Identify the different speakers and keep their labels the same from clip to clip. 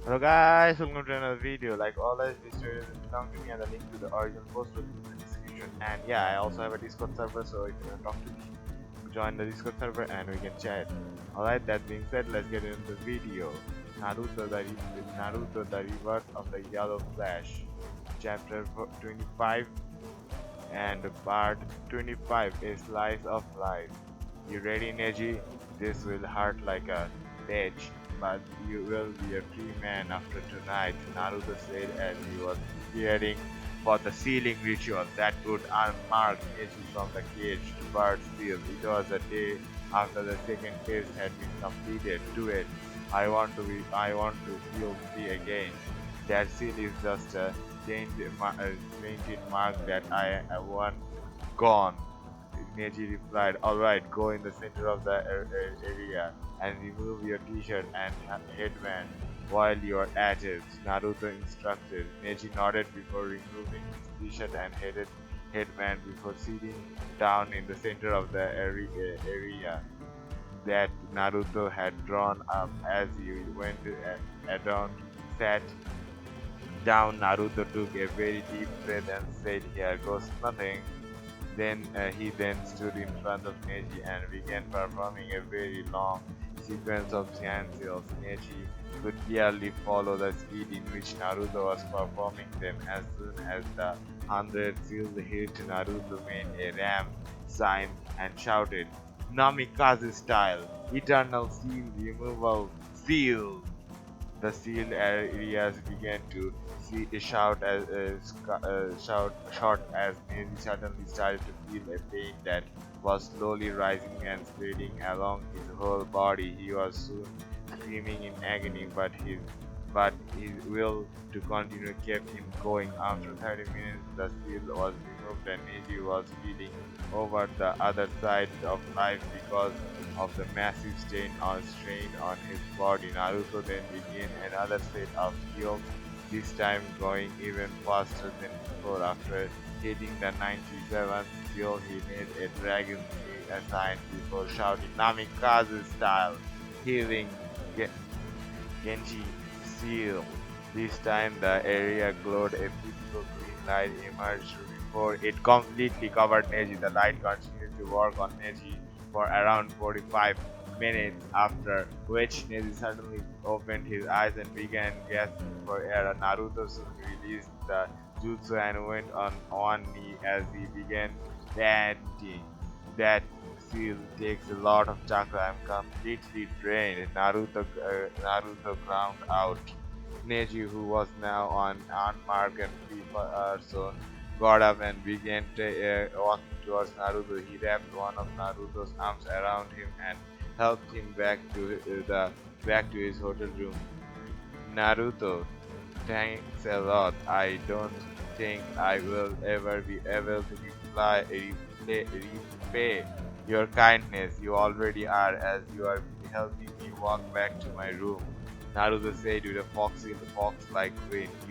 Speaker 1: Hello guys, welcome to another video. Like always, this video belong to me and the link to the original post will be in the description. And yeah, I also have a Discord server, so if you want to talk to me, join the Discord server and we can chat. Alright, that being said, let's get into the video. Naruto, the Rebirth of the Yellow Flash, Chapter 25 and Part 25, A Slice of Life. You ready, Neji? This will hurt like a bitch, but you will be a free man after tonight, Naruto said as he was preparing for the sealing ritual that would unmark Neji from the cage to bird seal. It was a day after the second case had been completed. Do it. I want to feel free again. That seal is just a tainted mark that I want gone. Neji replied, "Alright, go in the center of the area and remove your t-shirt and headband while you are at it," Naruto instructed. Neji nodded before removing his t-shirt and headband before sitting down in the center of the area that Naruto had drawn up. As he went Adon sat down, Naruto took a very deep breath and said, "Here goes nothing." He then stood in front of Neji and began performing a very long sequence of hand seals. Neji could clearly follow the speed in which Naruto was performing them. As soon as the 100 seals hit, Naruto made a ram sign and shouted, "Namikaze style, eternal seal removal, seal!" The sealed areas began to shout as Neji suddenly started to feel a pain that was slowly rising and spreading along his whole body. He was soon screaming in agony, but his will to continue kept him going. After 30 minutes, the seal was removed and Neji was feeling over the other side of life because of the massive strain on his body. Naruto then began another set of skills, this time going even faster than before. After hitting the 97th skill, he made a dragon sign before shouting "Namikaze style, healing Genji seal." This time the area glowed, a beautiful green light emerged before it completely covered Neji. The light continued to work on Neji for around 45 minutes, after which Neji suddenly opened his eyes and began gasping for air. Naruto soon released the jutsu and went on one knee as he began chanting. That seal takes a lot of chakra. I'm completely drained. Naruto ground out. Neji, who was now on unmarked and free person, got up and began walking towards Naruto. He wrapped one of Naruto's arms around him and helped him back to his hotel room. "Naruto, thanks a lot. I don't think I will ever be able to repay your kindness. You already are, as you are helping me walk back to my room," Naruto said with a fox-like grin. Uh,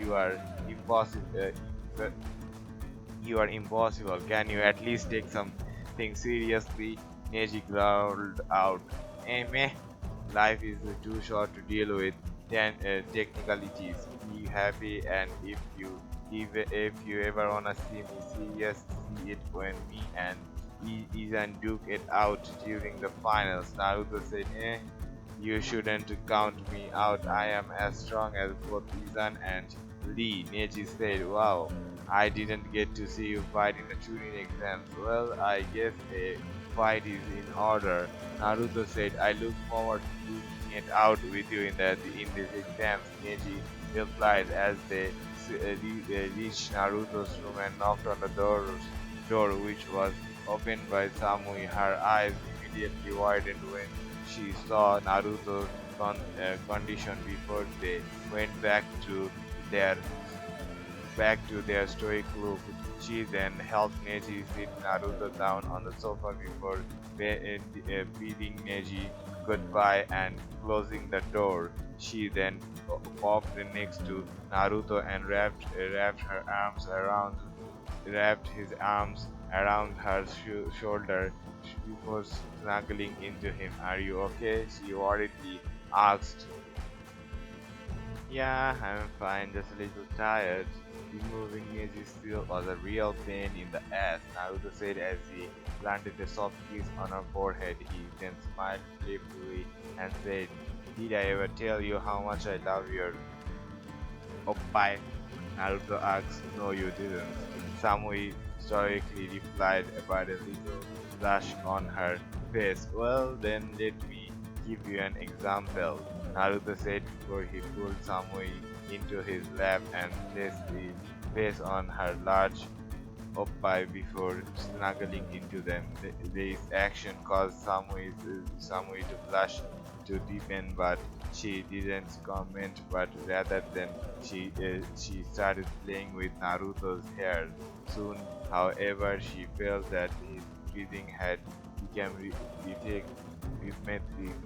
Speaker 1: you are impossible. Can you at least take something seriously?" Neji growled out. Meh. Life is too short to deal with technicalities. Be happy, and if you ever wanna see me serious, see it when me and Izan duke it out during the finals. Naruto said, "You shouldn't count me out. I am as strong as both Izan and Lee." Neji said, "Wow, I didn't get to see you fight in the Chunin exams." "Well, I guess a fight is in order," Naruto said. "I look forward to duking it out with you in these exams," Neji replied as they reached Naruto's room and knocked on the door, which was opened by Samui. Her eyes immediately widened when she saw Naruto's condition before they went their back to their stoic look. She then helped Neji sit Naruto down on the sofa before bidding Neji goodbye and closing the door. She then popped next to Naruto and wrapped his arms around her shoulder before snuggling into him. "Are you okay?" she worriedly asked. Yeah, I'm fine, just a little tired. Removing Neji's steel was a real pain in the ass, Naruto said as he planted a soft kiss on her forehead. He then smiled playfully and said, "Did I ever tell you how much I love your oppai?" Naruto asked. "No, you didn't." Samui stoically replied about a little blush on her face. "Well, then let me give you an example," Naruto said before he pulled Samui into his lap and placed the face on her large oppai before snuggling into them. This action caused Samui to blush to deepen, but she didn't comment. But rather than she started playing with Naruto's hair. Soon, however, she felt that his breathing had become rhythmic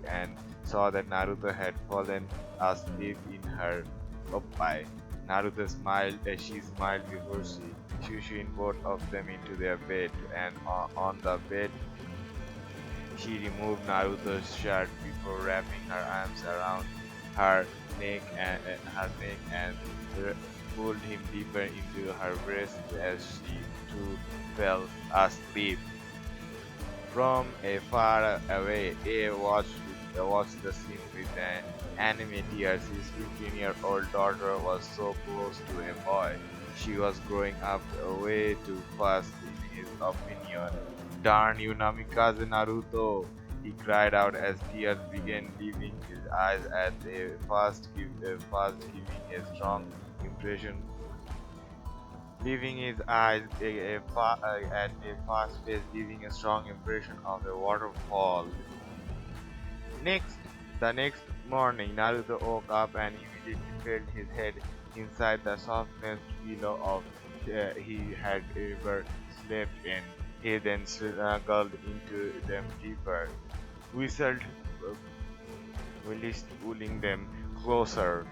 Speaker 1: and saw that Naruto had fallen asleep in her oppai. Naruto smiled as she smiled before she shooing both of them into their bed, and on the bed she removed Naruto's shirt before wrapping her arms around her neck and r- pulled him deeper into her breast as she too fell asleep. From a far away, watched the scene with an anime tears. His 15-year-old daughter was so close to a boy. She was growing up way too fast in his opinion. "Darn you, Namikaze Naruto!" he cried out as tears began leaving his eyes at a fast giving a strong impression leaving his eyes at a fast pace, giving a strong impression of a waterfall. Next, the next morning, Naruto woke up and immediately felt his head inside the softest pillow of he had ever slept in. He then snuggled into them deeper, whistled pulling them closer.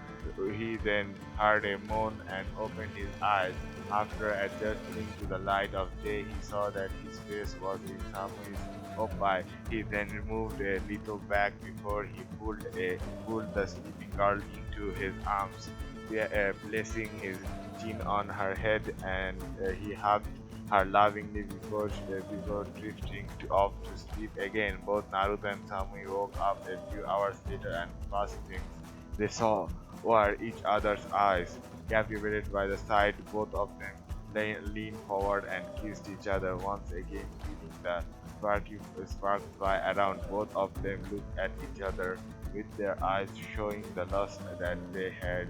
Speaker 1: He then heard a moan and opened his eyes. After adjusting to the light of day, he saw that his face was in some ways opposite. He then removed a little back before he pulled the sleeping girl into his arms, placing his chin on her head, and he hugged her lovingly before drifting off to sleep again. Both Naruto and Samui woke up a few hours later, and first things they saw were each other's eyes. Captivated by the sight, both of them leaned forward and kissed each other once again, feeling the spark fly around. Both of them looked at each other with their eyes showing the lust that they had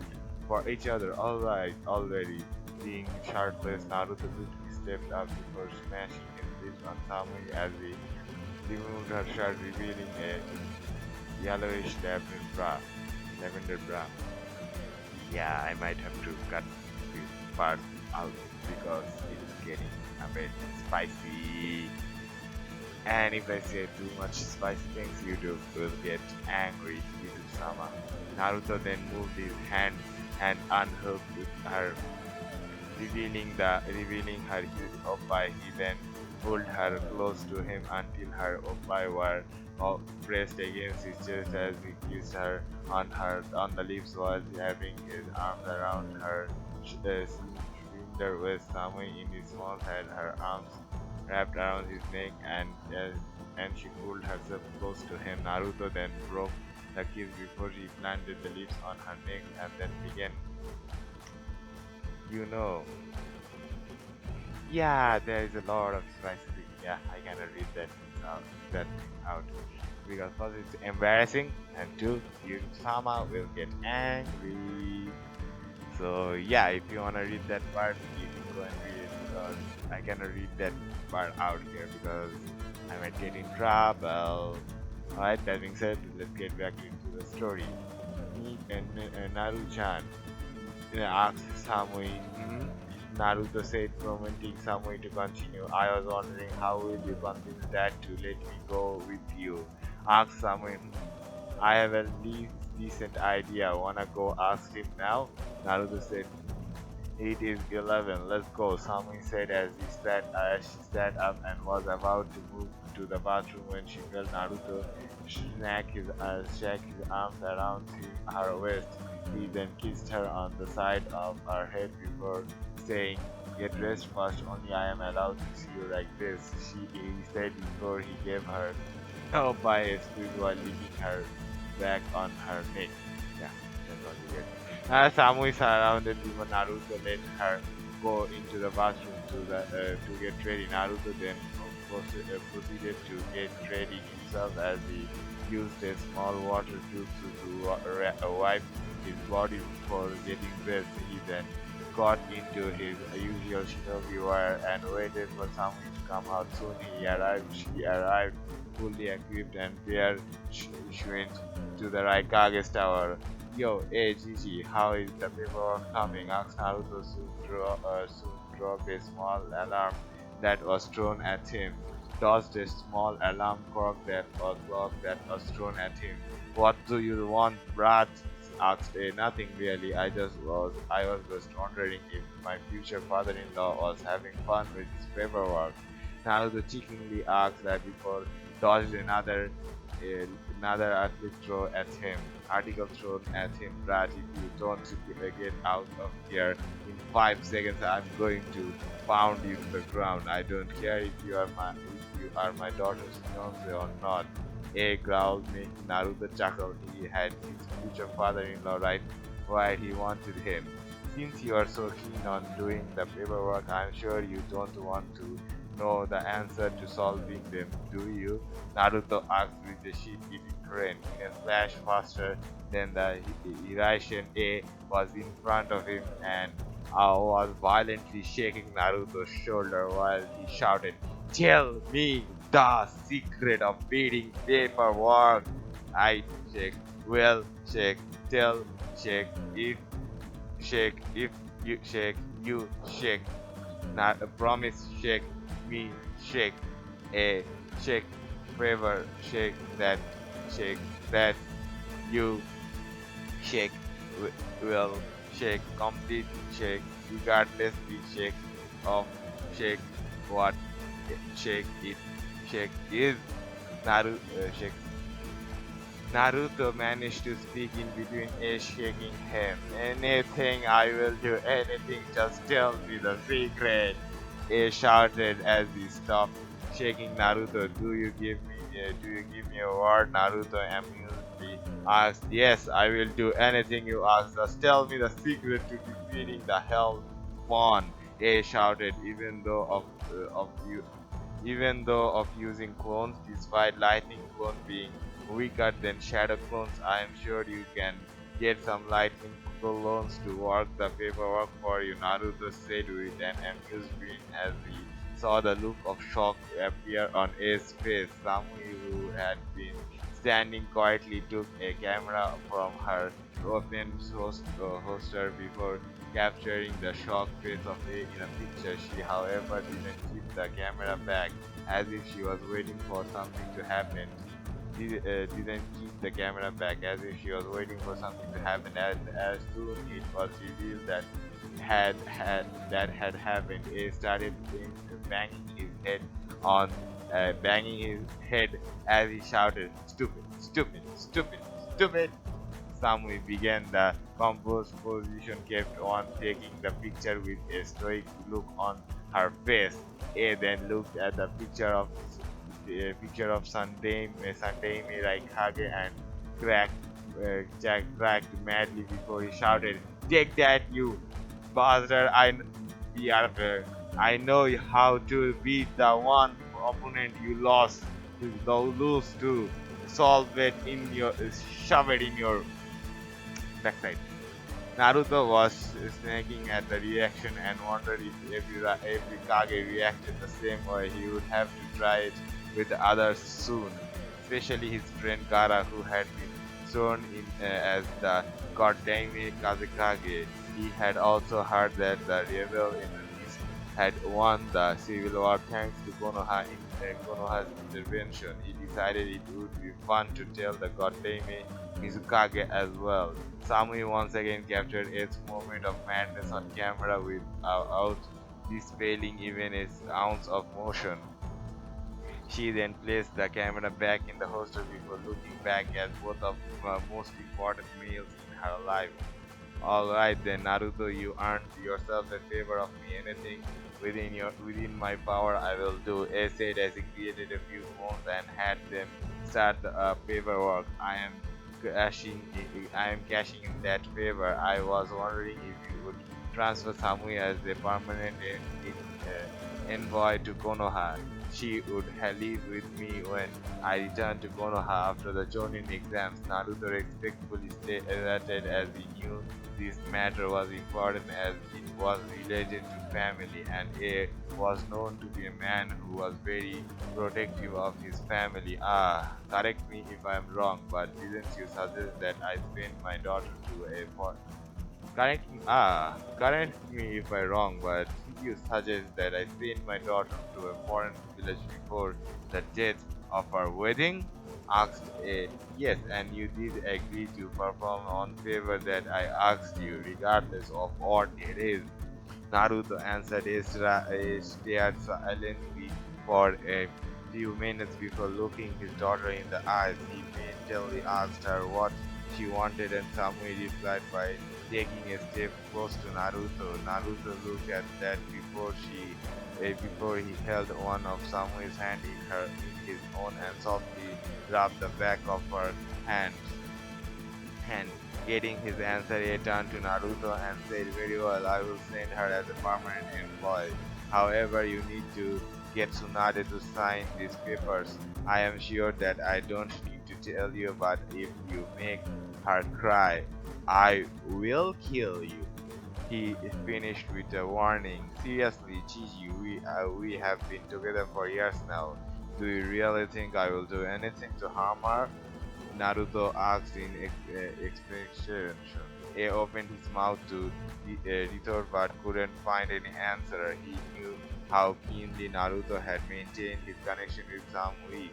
Speaker 1: for each other. Alright, already. Being shirtless, Naruto quickly stepped up before smashing his lips on Samui as he removed her shirt, revealing a yellowish lavender bra. Yeah, I might have to cut this part out because it's getting a bit spicy. And if I say too much spicy things, YouTube will get angry. YouTube-sama. Naruto then moved his hand and unhooked her revealing her huge oppai. He then pulled her close to him until her oppai were all pressed against his chest as he kissed her on the lips while having his arms around her slender waist. Samui in his mouth had her arms wrapped around his neck and she pulled herself close to him. Naruto then broke the kiss before he planted the lips on her neck and then began, you know. Yeah, there is a lot of spicy. Yeah, I cannot read that thing out because first it's embarrassing and two, you Sama will get angry. So yeah, if you wanna read that part, you can go and read it because I cannot read that part out here because I might get in trouble. Alright, that being said, let's get back into the story. Meet and Naru-chan asked Samui. Naruto said, prompting Samui to continue. "I was wondering how will you convince Dad to let me go with you?" Asked Samui. "I have a decent idea. Wanna go ask him now?" Naruto said, "It is 11. Let's go," Samui said as she sat up and was about to move to the bathroom when she felt Naruto shake his arms around her waist. He then kissed her on the side of her head before saying, "Get dressed first, only I am allowed to see you like this," he said before he gave her by a squeeze while licking her back on her neck. Yeah, that's what you get. As Samu is surrounded, even Naruto let her go into the bathroom to get ready. Naruto then proceeded to get ready himself as he used a small water tube to wipe his body before getting dressed. He then got into his usual shinobi wear and waited for someone to come out. Soon she arrived fully equipped and she went to the Raikage's tower. "Yo, hey Gigi, how is the paperwork coming?" asked Naruto. Soon dropped a small alarm that was thrown at him. Dodged a small alarm clock that was thrown at him. "What do you want, brat?" asked. "Nothing really. I was just wondering if my future father-in-law was having fun with his paperwork." Naruto cheekily asked that before dodged another article thrown at him. "Brat, if you don't get out of here in 5 seconds, I'm going to pound you to the ground. I don't care if you are my daughter's fiance or not." A growled, making Naruto chuckle. He had his future father-in-law right where he wanted him. "Since you are so keen on doing the paperwork, I'm sure you don't want to know the answer to solving them, do you?" Naruto asked with a sheep-eating grin. In a flash faster than the Hiraition, A was in front of him and was violently shaking Naruto's shoulder while he shouted, "Tell me the secret of beating paperwork." I shake, will shake, tell shake, if you shake, you shake. Not a promise, shake me, shake a shake favor, shake that you shake will shake complete shake regardless the shake of shake what shake it shake is shake. Naruto managed to speak in between A shaking him. "Anything, I will do anything, just tell me the secret," A shouted as he stopped shaking Naruto. Do you give me a word?" Naruto amusedly asked. "Yes, I will do anything you ask. Just tell me the secret to defeating the Hell Spawn," A shouted, even though of using clones, despite lightning clone being weaker than shadow clones. "I am sure you can get some lightning clones to work the paperwork for you," Naruto said with an amused grin as he saw the look of shock appear on A's face. Samui, who had been standing quietly, took a camera from her open holster before capturing the shocked face of A in a picture. She, however, didn't keep the camera back, as if she was waiting for something to happen. Didn't keep the camera back, as if she was waiting for something to happen. As soon it was revealed that had happened, A started banging his head on banging his head as he shouted, "Stupid, stupid, stupid, stupid." Samui began the composed position, kept on taking the picture with a stoic look on her face. A then looked at the picture of Sandame Raikage and cracked madly before he shouted, "Take that, you bastard! I know how to beat the one opponent you lose to. Shove it in your backside." Naruto was snaking at the reaction and wondered if every Kage reacted the same way. He would have to try it with the others soon, especially his friend Gara, who had been sworn in as the goddamn Kazekage. He had also heard that the rebel in the east had won the civil war thanks to Konoha's intervention. He decided it would be fun to tell the goddamn Mizukage as well. Samui once again captured its moment of madness on camera without dispelling even an ounce of motion. She then placed the camera back in the hostel before looking back at both of the most important meals in her life. Alright then, Naruto, you earned yourself a favor of me. Anything within my power I will do. Ace said as he created a few phones and had them start the paperwork. Cashing I am cashing in that favor. I was wondering if you would transfer Samui as a permanent envoy to Konoha. She would live with me when I returned to Konoha after the Jonin exams. Naruto respectfully stated as he knew this matter was important as it was related to family, and A was known to be a man who was very protective of his family. Correct me if I'm wrong, but didn't you suggest that I send my daughter to a correct me if I'm wrong, but you suggest that I send my daughter to a foreign village before the date of our wedding? Asked A. Yes, and you did agree to perform on favor that I asked you, regardless of what it is. Naruto answered. Ezra stared silently for a few minutes before looking his daughter in the eyes. He mentally asked her what she wanted, and Samui replied by taking a step close to Naruto. Naruto looked at that before he held one of Samui's hand in his own and softly rubbed the back of her hand. And getting his answer, he turned to Naruto and said, very well, I will send her as a permanent employee. However, you need to get Tsunade to sign these papers. I am sure that I don't need to tell you, but if you make her cry, I will kill you. He finished with a warning. Seriously, Gigi, we have been together for years now. Do you really think I will do anything to harm her? Naruto asked in expectation. He opened his mouth to retort but couldn't find any answer. He knew how keenly Naruto had maintained his connection with Samui.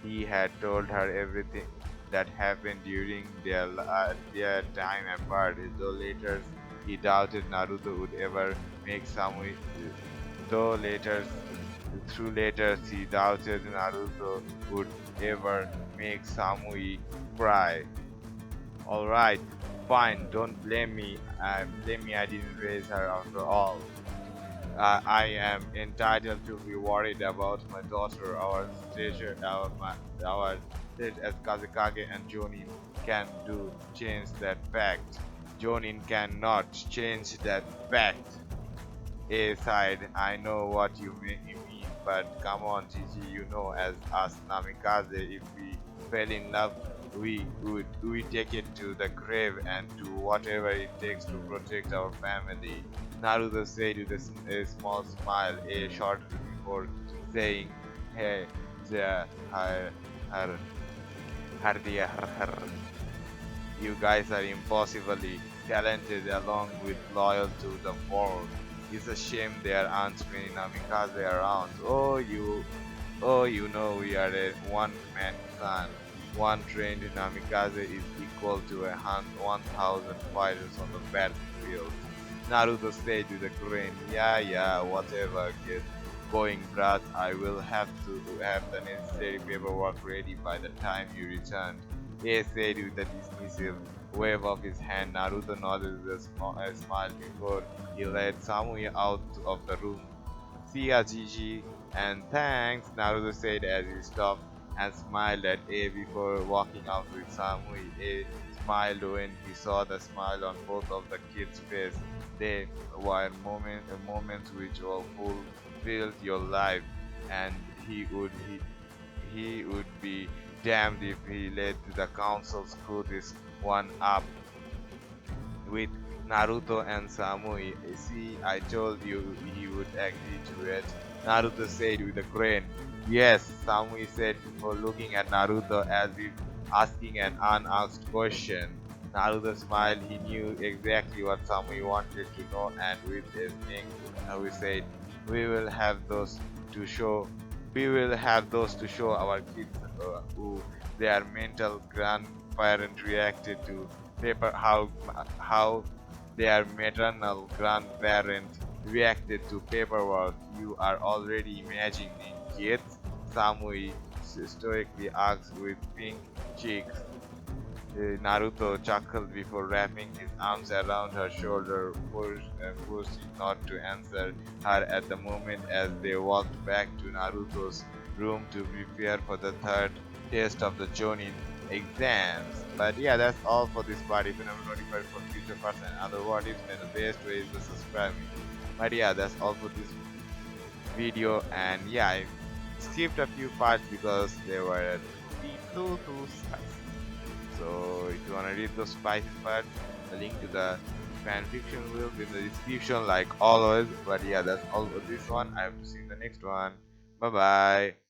Speaker 1: He had told her everything that happened during their time apart. Though later he doubted Naruto would ever make Samui. Though later, through letters, he doubted Naruto would ever make Samui cry. Alright, fine, don't blame me. Blame me I didn't raise her after all. I am entitled to be worried about my daughter. Our state as Kazekage and Jonin can do change that fact. Jonin cannot change that fact. A side, I know what you mean, but come on, Gigi, you know, as us Namikaze, if we fell in love, we take it to the grave and do whatever it takes to protect our family. Naruto said with a small smile, a short before saying, "Hey, the her, her. You guys are impossibly talented along with loyal to the world. It's a shame there aren't many Namikaze around. You know we are a one-man clan. One trained Namikaze is equal to 1,000 fighters on the battlefield." Naruto said with a grin, yeah, whatever, get going, brat. I will have to have the necessary paperwork ready by the time you return. He said with a dismissive wave of his hand. Naruto nodded with a smile before he led Samui out of the room. "See ya, Gigi, and thanks," Naruto said as he stopped and smiled at A before walking out with Samui. A smiled when he saw the smile on both of the kids' faces. They were moments which will fulfill your life, and he would be damned if he let the council screw this one up with Naruto and Samui. "See, I told you he would agree to it," Naruto said with a grin. "Yes," Samui said before looking at Naruto as if asking an unasked question. Naruto smiled. He knew exactly what Samui wanted to know, and with his thing, we said, "We will have those to show. We will have those to show our kids who their mental grandparent reacted to paper how their maternal grandparent reacted to paperwork. You are already imagining, kids." Samui stoically asks with pink cheeks. Naruto chuckled before wrapping his arms around her shoulder, forcing not to answer her at the moment as they walked back to Naruto's room to prepare for the third test of the Jonin exams. But yeah, that's all for this part. If you never notified for future parts and other what ifs, then the best way is to subscribe me. But yeah, that's all for this video, and yeah, I skipped a few parts because they were too spicy. So if you wanna read those spicy parts, the link to the fanfiction will be in the description like always. But yeah, that's all for this one. I have to see you in the next one. Bye bye.